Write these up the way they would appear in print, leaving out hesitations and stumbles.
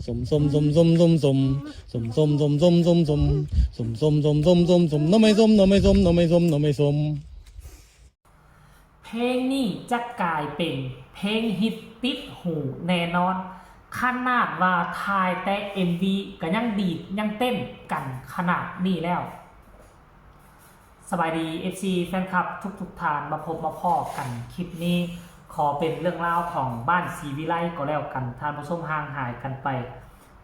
สมสมสมสมสมสมสมสมสมสมสมสมสมสมสมสมสมสมน้ำไม่สมน้ำไม่สมน้ำไม่สมน้ำไม่สมเพลงนี้จะกลายเป็นเพลงฮิตติดหูแน่นอนขนาดว่าถ่ายแต่ MV ก็ยังดีดยังเต้นกันขนาดนี้แล้วสบายดี FC แฟนคลับทุกท่านมาพบมาพ่อกันคลิปนี้ขอเป็นเรื่องราวของบ้านศรีวิไลก็แล้วกันท่านผู้ชมห่างหายกันไป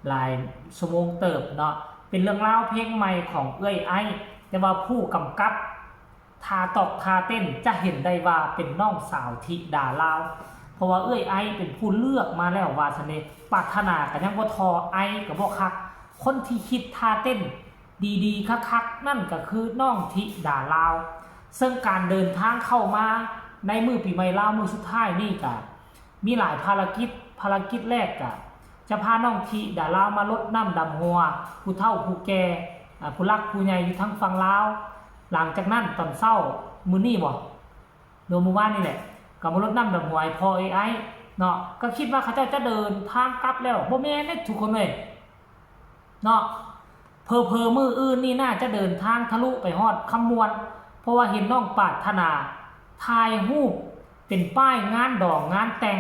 หลายชั่วโมงเติบเนาะเป็นเรื่องราวเพลงใหม่ของเอ้ยไอ้แต่ว่าผู้กำกับทาตอกทาเต้นจะเห็นได้ว่าเป็นน้องสาวธิดาลาวเพราะว่าเอ้ยไอ้เป็นผู้เลือกมาแล้วว่าสนิทปรารถนากันยังบ่ทอไอ้กับบ่คักคนที่คิดทาเต้นดีๆคักๆนั่นก็คือน้องธิดาลาวซึ่งการเดินทางเข้ามาในมือปีใหม่ลาวมือสุดท้ายนี่ก็มีหลายภารกิจแรกก็จะพาน้องธิดาลาวมาลดน้ำดำหัวผู้เฒ่าผู้แก่ผู้รักผู้ใหญ่อยู่ทั้งฝั่งลาวหลังจากนั้นตอนเช้ามื้อนี้บ่โดยมื้อวานนี่แหละก็มาลดน้ำดำหัวให้พ่อไอ้เนาะก็คิดว่าเขาจะเดินทางกลับแล้วบ่แม่นได้ทุกคนเลยเนาะเพอมืออื่นนี่น่าจะเดินทางทะลุไปฮอดคำมวลเพราะว่าเห็นน้องปรารถนาถ่ายรูปเป็นป้ายงานดอกงานแต่ง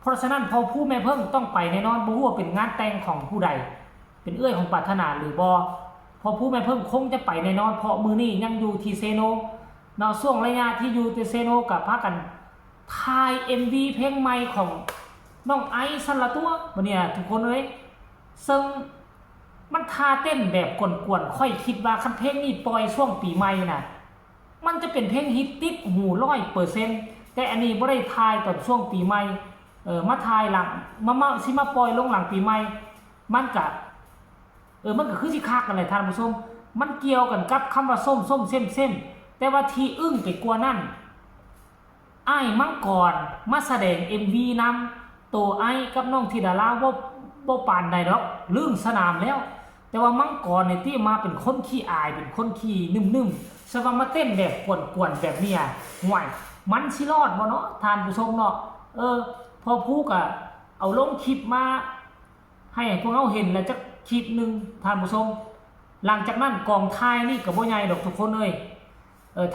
เพราะฉะนั้นพอผู้แม่เพิ่งต้องไปแน่นอนบ่ฮู้ว่าเป็นงานแต่งของผู้ใดเป็นเอื้อยของปรารถนาหรือบ่พอผู้แม่เพิ่งคงจะไปแน่นอนเพราะมือนี้ยังอยู่ที่เซโนเนาะช่วงระยะที่อยู่ที่เซโนกับพากันถ่าย MV เพลงใหม่ของน้องไอซ์สันละตัวบัดเนี่ยทุกคนเอ้ยซึ่งมันท่าเต้นแบบกวนๆค่อยคิดว่าคันเพลงนี้ปล่อยช่วงปีใหม่น่ะมันจะเป็นเพลงฮิตติดหู100%แต่อันนี้บ่ได้ถ่ายตอนช่วงปีใหม่มาถ่ายหลังสิมาปล่อยลงหลังปีใหม่มันก็คือสิคักกันเลยท่านผู้ชมมันเกี่ยวกันกับคำว่าส้มเส้มแต่ว่าที่อึ้งไปกว่านั้นอ้ายมังกรมาแสดง MV นำตัวไอ้กับน้องธิดาลาวบ่ปานใดดอกลืมสนามแล้วแต่ว่ามังกรในที่มาเป็นคนขี้อายเป็นคนขี้นุ่มๆสว่ามาเต้นแบบกวนๆแบบเนี้ยห่วยมันสิรอดบ่เนาะท่านผู้ชมเนาะพอผู้ก็เอาลงคลิปมาให้พวกเราเห็นแล้วจักคลิปนึงท่านผู้ชมหลังจากนั้นกองถ่ายนี่ก็บ่ใหญ่ดอกทุกคนเอ้ย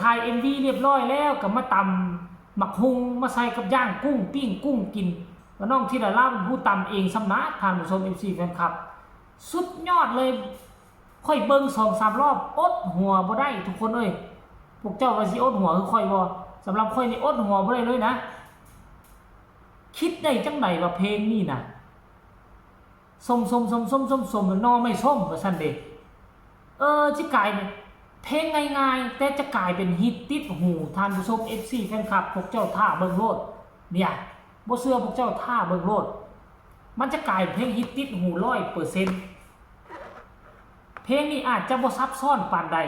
ถ่าย MV เรียบร้อยแล้วก็มาตำหมักฮุงมาใส่กับย่างกุ้งปิ้งกุ้งกินแล้วน้องธิดาลาวเป็นผู้ตำเองสำนักท่านผู้ชม MC แฟนคลับสุดยอดเลยค่อยเบิ่ง 2-3 รอบอดหัวบ่ได้ทุกคนเอ้ยพวกเจ้าว่าสิอดหัวคือค่อยบ่สำหรับค่อยนี่อดหัวบ่ได้เลยนะคิดได้จังไดว่าเพลงนี้น่ะส้มนอไม่ส้มว่าซั่นเด้สิกลายเป็นเพลงง่ายๆแต่จะกลายเป็นฮิตติดหูท่านผู้ชม FC แฟนคลับพวกเจ้าท่าเบิ่งโลดเนี่ยบ่เชื่อพวกเจ้าท่าเบิ่งโลดมันจะกลายเพลงฮิตติดหู 100% เพลงนี้อาจจะบ่ซับซ้อนปานใด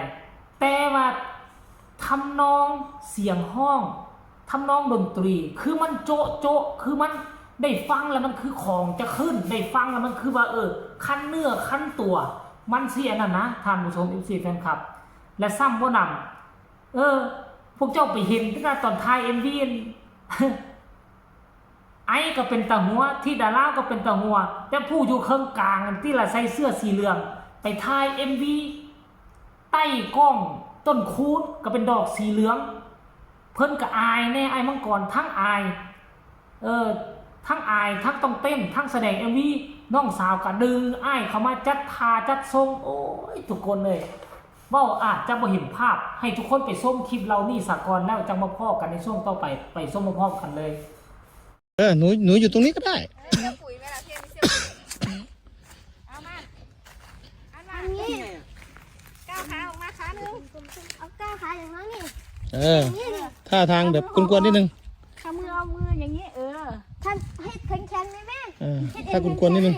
แต่ว่าทำนองเสียงห้องทำนองดนตรีคือมันโจ๊ะคือมันได้ฟังแล้วมันคือของจะขึ้นได้ฟังแล้วมันคือว่าคันเนื้อคันตัวมันเสียนั่นนะท่านผู้ชม FC แฟนคลับและซ้ำบ่นำพวกเจ้าไปเห็นตั้งแต่ตอนถ่าย MV ไอ้ก็เป็นตาหัวที่ดาราก็เป็นตาหัวแต่ผู้อยู่ข้างกลางที่ละใส่เสื้อสีเหลืองไปถ่าย MV ใต้กล้องต้นคูดก็เป็นดอกสีเหลืองเพิ่นก็อายแน่ไอ้มังกรทั้งอายทั้งอายทั้งต้องเต้นทั้งแสดง MV น้องสาวก็ดึงอ้ายเข้ามาจัดทาจัดทรงโอ้ยทุกคนเลยว่าอาจจะบ่เห็นภาพให้ทุกคนไปส้มคลิปเรานี่สากลแล้วจังมาพ่อกันในช่วงต่อไปส้มมาพ่อกันเลยหนูอยู่ตรงนี้ก็ได้ปุ๋ยเวลาเที่ยงเที่ยวเอามาอันนี้ก้าวขาออกมาขาหนึ่งเอาก้าวขาอย่างนั้นนี่ท่าทางแบบกวนๆนิดนึงเอามืออย่างนี้ท่านให้แข็งๆได้ไหมถ้ากวนๆนิดนึง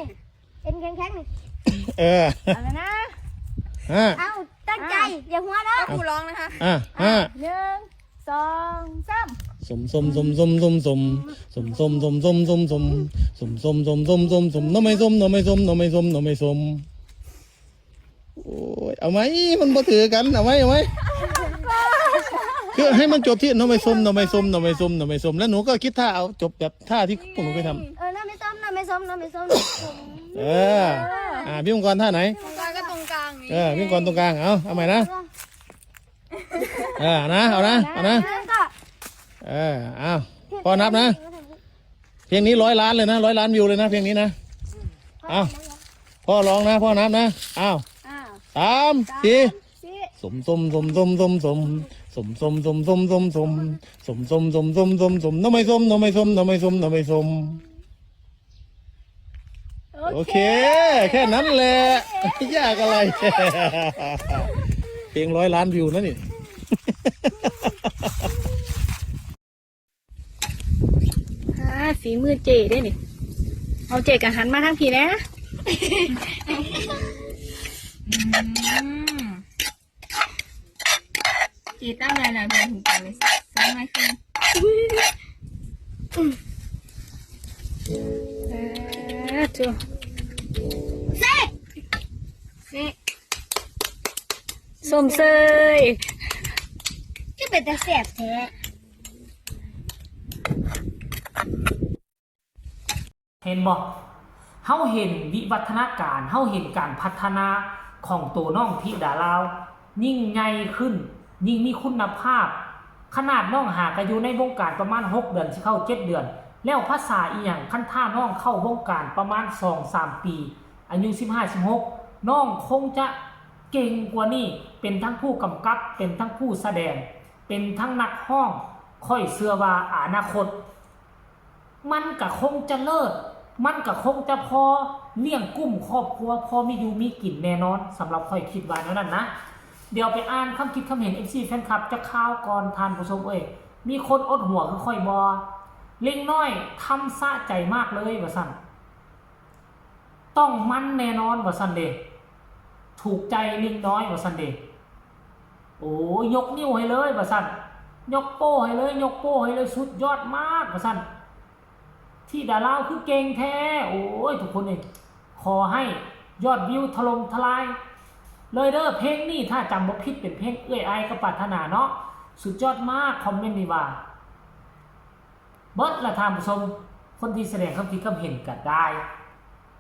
เอ็นแข็งๆนี่เอาแล้วนะเอาตั้งใจอย่าหัวนะครูร้องนะคะ1 2 3สมน้ำไม่ส้มโอ้ยเอาไหมมันบ่ถือกันเอาไหมคือให้มันจบที่น้ำไม่ส้มแล้วหนูก็คิดท่าเอาจบแบบท่าที่พวกหนูเคยทำน้ำไม่ส้ม เออพี่มังกรท่าไหน ตรงกลางก็ตรงกลาง พี่มังกรตรงกลางเอาใหม่นะนะเอานะเอาพ่อนับนะเพลงนี้100 ล้านเลยนะ100 ล้านวิวเลยนะเพลงนี้นะเอาพ่อร้องนะพ่อนับนะเอา3 4สมสมสมสมสมสมสมสมสมสมสมสมสมสมสมสมสมสมน้ำไม่ส้มน้ำไม่ส้มน้ำไม่ส้มน้ำไม่ส้มโอเคแค่นั้นแหละยากอะไรเพลง100 ล้านวิวนะนี่ฝีมือเจได้นี่เอาเจกับหันมาทางผีนะจีตั้งอะไรนะเพื่อนถึงกันเลยซ้ำไม่ขึ้นจูเซ่ส้มเซยก็เป็นตาแสบแท้เห็นบอกเฮาเห็นวิวัฒนาการเฮาเห็นการพัฒนาของตัวน้องธิดาลาวยิ่งใหญ่ขึ้นยิ่งมีคุณภาพขนาดน้องหากอยู่ในวงการประมาณ6 เดือนสิเข้า7 เดือนแล้วภาษาอีหยังขั้นท่าน้องเข้าวงการประมาณ 2-3 ปีอายุ 15-16 น้องคงจะเก่งกว่านี้เป็นทั้งผู้กำกับเป็นทั้งผู้แสดงเป็นทั้งนักร้องค่อยเชื่อว่าอนาคตมันก็คงจะเลิศมันก็คงจะพอเลี้ยงกุ้มครอบครัวพอมีอยู่มีกินแน่นอนสำหรับค่อยคิดว่านั้นนะเดี๋ยวไปอ่านคำคิดคำเห็น FC แฟนคลับจะข่าวก่อนทานผู้ชมมีคนอดหัวคือค่อยบอเล็งน้อยทำสะใจมากเลยว่าสั่นต้องมันแน่นอนว่าสั่นเดถูกใจเล็งน้อยว่าสั่นเดโอ้ยกนิ้วให้เลยว่าสั่นยกโป้ให้เลยยกโป้ให้เลยสุดยอดมากว่าสั่นที่ดาราคือเก่งแท้โอ้ยทุกคนขอให้ยอดวิวถล่มทลายเลยเด้อเพลงนี้ถ้าจำบ่ผิดเป็นเพลงเอื้อยไอกับปรารถนาเนาะสุดยอดมากคอมเมนต์นี่ว่าเบิดละทานผู้ชมคนที่แสดงความคิดความเห็นกันได้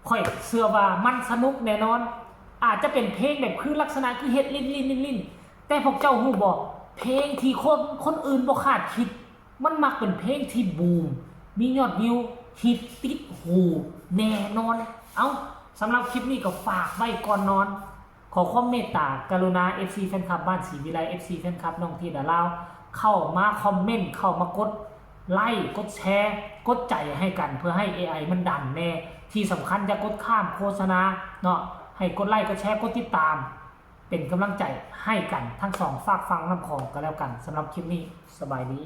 ค่อยเชื่อว่ามันสนุกแน่นอนอาจจะเป็นเพลงแบบคือลักษณะคือเฮ็ดลิ้นแต่พวกเจ้าฮู้บ่เพลงที่คนอื่นบ่คาดคิดมันมักเป็นเพลงที่บูมมียอดวิวฮิตติดหูแน่นอนสำหรับคลิปนี้ก็ฝากไว้ก่อนนอนขอความเมตตากรุณา FC แฟนคลับบ้านศรีวิไล FC แฟนคลับน้องธิดาลาวเข้ามาคอมเมนต์เข้ามากดไลค์กดแชร์กดใจให้กันเพื่อให้ AI มันดันแน่ที่สำคัญอย่ากดข้ามโฆษณาเนาะให้กดไลค์กดแชร์กดติดตามเป็นกำลังใจให้กันทั้งสองฝากฟังน้ำของกันแล้วกันสำหรับคลิปนี้สบายดี